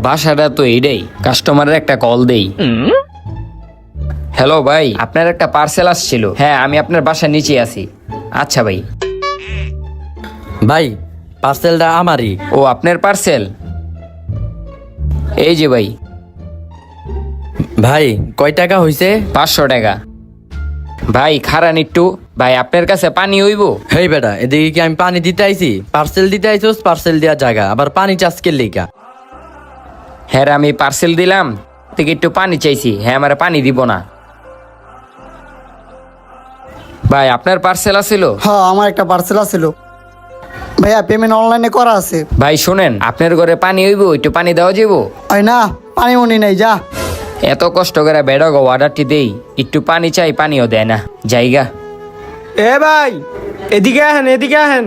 বাসাটা তো এইটাই, কাস্টমারের একটা কল দেই। হ্যালো ভাই, আপনার একটা পার্সেল আসছিল। হ্যাঁ, আমি আপনার বাসার নিচে আছি। আচ্ছা ভাই। ভাই পার্সেলটা আমারই। ও, আপনার পার্সেল? এই যে ভাই। ভাই কয় টাকা হইছে? 500 টাকা। ভাই খারান একটু। ভাই আপনার কাছে পানি হইব? হেই বেটা, এদিকে কি আমি পানি দিতে আইছি? পার্সেল দিতে আইছোস, পার্সেল দেওয়া জায়গা, আবার পানি চাষ কে লিগা? হ্যাঁ, আমি পার্সেল দিলাম থেকে একটু পানি চাইছি। হ্যাঁ, আমার পানি দিব না। ভাই আপনার পার্সেল আছিল? হ্যাঁ, আমার একটা পার্সেল আছিল ভাইয়া, পেমেন্ট অনলাইনে করা আছে। ভাই শোনেন, আপনার ঘরে পানি হইব, একটু পানি দেওয়া যাবো? ওই না, পানি উনি নাই, যা। এত কষ্ট করে বেড়াগো অর্ডারটি দেই, একটু পানি চাই, পানিও দেয় না। জায়গা। এ ভাই, এদিকে আহেন, এদিকে আহেন।